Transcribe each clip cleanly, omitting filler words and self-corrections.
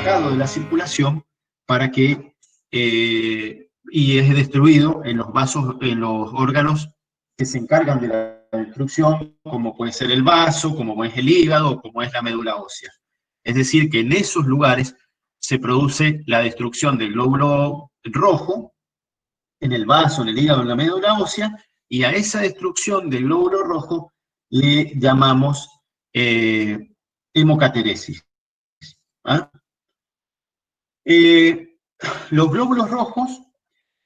sacado de la circulación para que, y es destruido en los vasos, en los órganos que se encargan de la destrucción, como puede ser el vaso, como es el hígado, como es la médula ósea. Es decir, que en esos lugares se produce la destrucción del glóbulo rojo, en el vaso, en el hígado, en la médula ósea, y a esa destrucción del glóbulo rojo le llamamos hemocateresis. ¿Ah? Los glóbulos rojos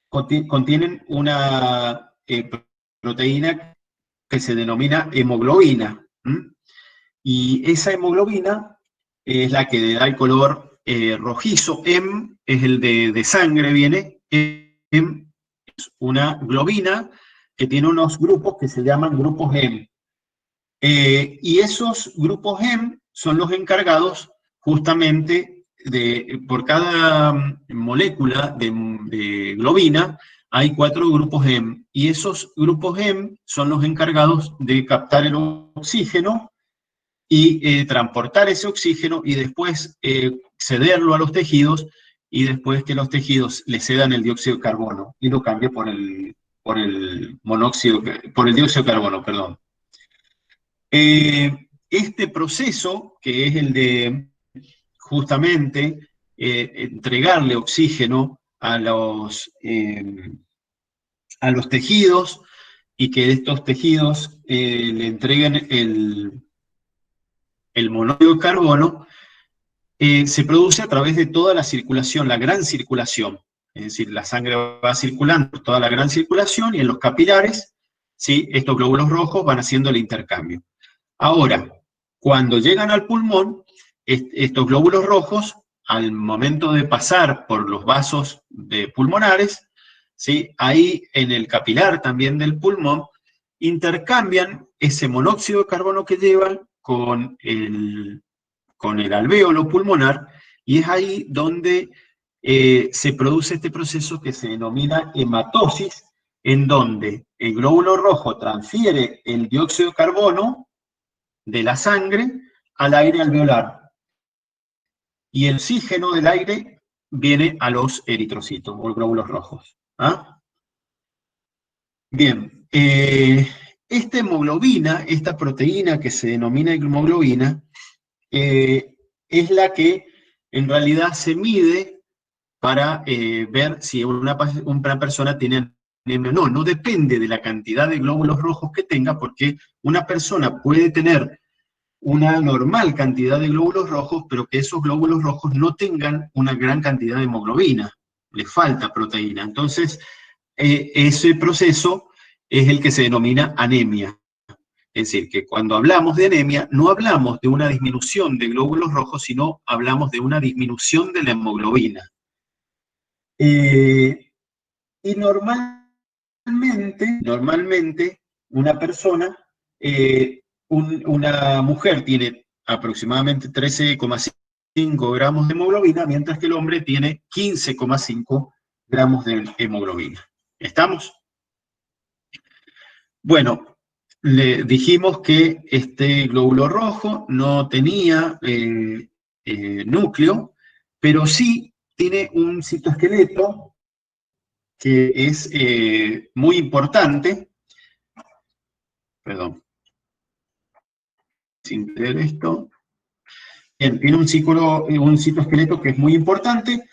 contienen una proteína que se denomina hemoglobina. Y esa hemoglobina es la que le da el color rojizo. Hem es el de sangre, viene. Hem es una globina que tiene unos grupos que se llaman grupos Hem. Y esos grupos Hem son los encargados justamente por cada molécula de globina, hay 4 grupos Hem, y esos grupos Hem son los encargados de captar el oxígeno y transportar ese oxígeno y después cederlo a los tejidos, y después que los tejidos le cedan el dióxido de carbono y lo cambie por el dióxido de carbono, perdón. Este proceso, que es el de justamente entregarle oxígeno a los tejidos, y que estos tejidos le entreguen el monóxido de carbono, se produce a través de toda la circulación, la gran circulación. Es decir, la sangre va circulando por toda la gran circulación, y en los capilares, ¿sí?, estos glóbulos rojos van haciendo el intercambio. Ahora, cuando llegan al pulmón, estos glóbulos rojos, al momento de pasar por los vasos pulmonares, ¿sí?, ahí en el capilar también del pulmón, intercambian ese monóxido de carbono que llevan con el alvéolo pulmonar, y es ahí donde se produce este proceso que se denomina hematosis, en donde el glóbulo rojo transfiere el dióxido de carbono de la sangre al aire alveolar, y el oxígeno del aire viene a los eritrocitos o glóbulos rojos. ¿Ah? Bien, esta hemoglobina, esta proteína que se denomina hemoglobina, es la que en realidad se mide para ver si una persona tiene anemia o no. No depende de la cantidad de glóbulos rojos que tenga, porque una persona puede tener una normal cantidad de glóbulos rojos, pero que esos glóbulos rojos no tengan una gran cantidad de hemoglobina, le falta proteína. Entonces, ese proceso es el que se denomina anemia. Es decir, que cuando hablamos de anemia, no hablamos de una disminución de glóbulos rojos, sino hablamos de una disminución de la hemoglobina. Y normalmente una persona, una mujer tiene aproximadamente 13,5 gramos de hemoglobina, mientras que el hombre tiene 15,5 gramos de hemoglobina. ¿Estamos? Bueno, le dijimos que este glóbulo rojo no tenía núcleo, pero sí tiene un citoesqueleto que es muy importante. Perdón. Sin ver esto. Bien, tiene un citoesqueleto que es muy importante,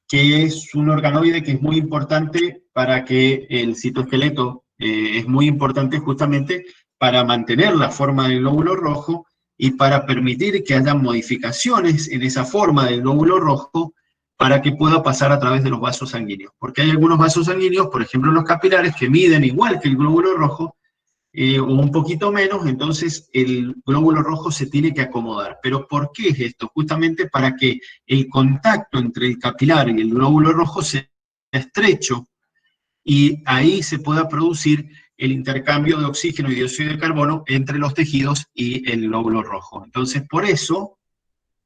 que es un organoide que es muy importante para que el citoesqueleto es muy importante justamente para mantener la forma del glóbulo rojo y para permitir que haya modificaciones en esa forma del glóbulo rojo para que pueda pasar a través de los vasos sanguíneos. Porque hay algunos vasos sanguíneos, por ejemplo los capilares, que miden igual que el glóbulo rojo, o un poquito menos, entonces el glóbulo rojo se tiene que acomodar. ¿Pero por qué es esto? Justamente para que el contacto entre el capilar y el glóbulo rojo sea estrecho, y ahí se pueda producir el intercambio de oxígeno y dióxido de carbono entre los tejidos y el glóbulo rojo. Entonces, por eso,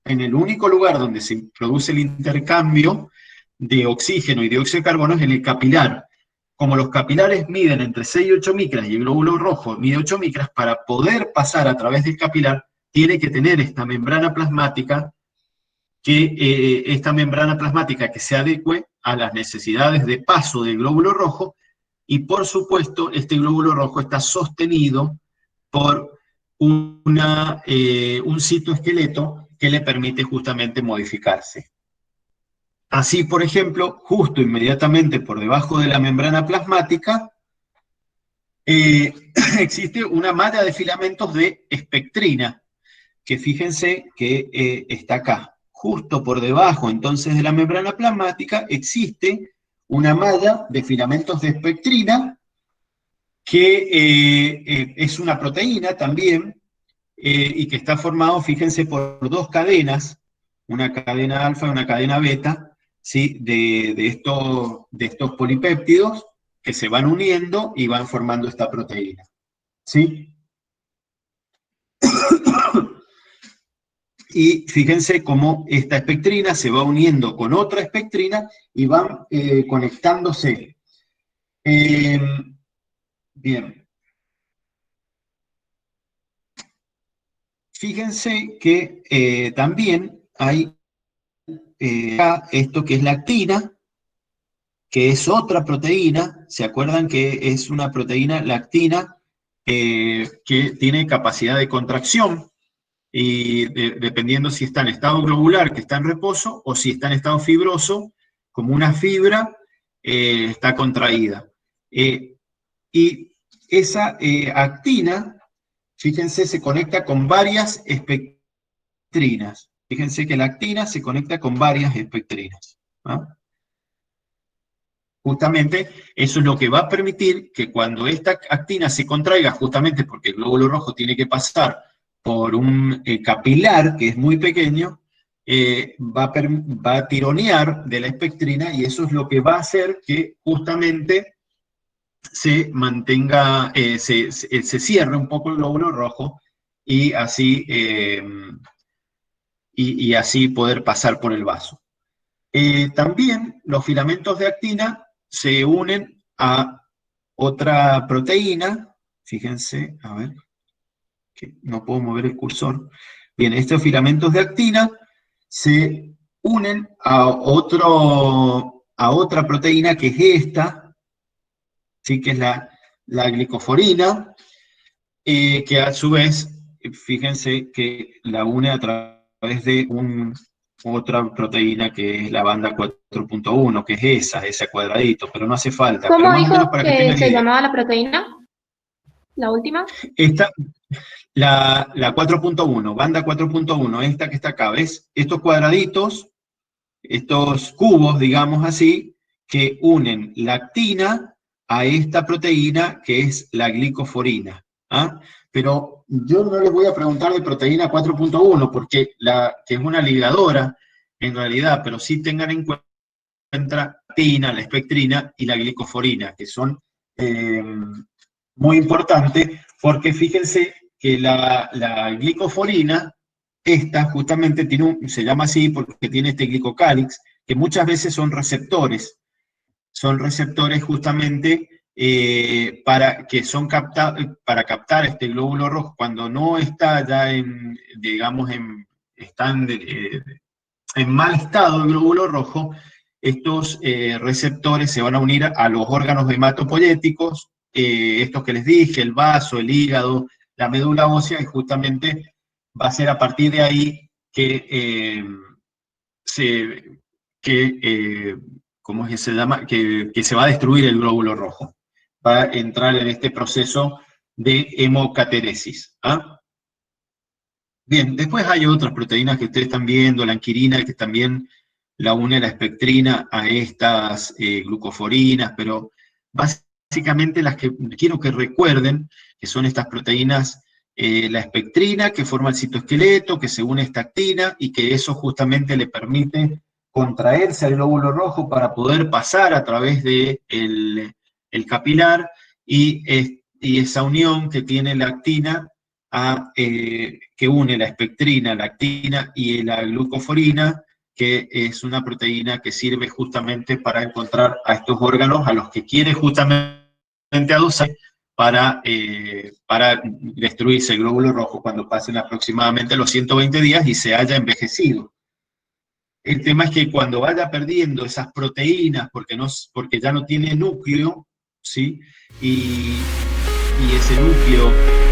en el único lugar donde se produce el intercambio de oxígeno y dióxido de carbono es en el capilar. Como los capilares miden entre 6 y 8 micras y el glóbulo rojo mide 8 micras, para poder pasar a través del capilar tiene que tener esta membrana plasmática que esta membrana plasmática que se adecue a las necesidades de paso del glóbulo rojo, y por supuesto este glóbulo rojo está sostenido por un citoesqueleto que le permite justamente modificarse. Así, por ejemplo, justo inmediatamente por debajo de la membrana plasmática, existe una malla de filamentos de espectrina, que fíjense que está acá. Justo por debajo, entonces, de la membrana plasmática existe una malla de filamentos de espectrina, que es una proteína también, y que está formado, fíjense, por dos cadenas, una cadena alfa y una cadena beta, ¿sí? de estos polipéptidos que se van uniendo y van formando esta proteína, ¿sí? Y fíjense cómo esta espectrina se va uniendo con otra espectrina y van conectándose. Bien. Fíjense que también hay esto que es la actina, que es otra proteína. ¿Se acuerdan que es una proteína, la actina, que tiene capacidad de contracción? Y dependiendo si está en estado globular, que está en reposo, o si está en estado fibroso, como una fibra, está contraída. Y esa actina, fíjense, se conecta con varias espectrinas. Fíjense que la actina se conecta con varias espectrinas, ¿ah? Justamente eso es lo que va a permitir que cuando esta actina se contraiga, justamente porque el glóbulo rojo tiene que pasar por un capilar que es muy pequeño, va a tironear de la espectrina, y eso es lo que va a hacer que justamente se mantenga, se cierre un poco el glóbulo rojo, y así, y así poder pasar por el vaso. También los filamentos de actina se unen a otra proteína. Fíjense, a ver, que no puedo mover el cursor. Bien, estos filamentos de actina se unen a otra proteína, que es esta, ¿sí? Que es la glicoforina, que a su vez, fíjense que la une a través de otra proteína, que es la banda 4.1, que es ese cuadradito, pero no hace falta, pero ¿Cómo más o menos dijo para que que tengan se idea. llamaba la proteína? ¿La última? Esta, la 4.1, banda 4.1, esta que está acá, ¿ves? Estos cuadraditos, estos cubos, digamos así, que unen la actina a esta proteína que es la glicoforina, ¿ah? Pero yo no les voy a preguntar de proteína 4.1, porque que es una ligadora en realidad, pero sí tengan en cuenta la actina, la espectrina y la glicoforina, que son muy importantes, porque fíjense que la glicoforina, esta justamente se llama así porque tiene este glicocálix, que muchas veces son receptores justamente para captar este glóbulo rojo cuando no está ya en mal estado el glóbulo rojo. Estos receptores se van a unir a los órganos hematopoyéticos, estos que les dije, el vaso, el hígado, la médula ósea, y justamente va a ser a partir de ahí que ¿cómo es que se llama? Que se va a destruir el glóbulo rojo. Va a entrar en este proceso de hemocateresis, ¿ah? Bien, después hay otras proteínas que ustedes están viendo, la anquirina, que también la une la espectrina a estas glucoforinas, pero básicamente las que quiero que recuerden, que son estas proteínas, la espectrina, que forma el citoesqueleto, que se une a esta actina, y que eso justamente le permite contraerse al glóbulo rojo para poder pasar a través de el capilar, y esa unión que tiene la actina que une la espectrina, la actina y la glucoforina, que es una proteína que sirve justamente para encontrar a estos órganos a los que quiere justamente adosar para destruirse el glóbulo rojo cuando pasen aproximadamente los 120 días y se haya envejecido. El tema es que cuando vaya perdiendo esas proteínas, porque ya no tiene núcleo, ¿sí? Y ese núcleo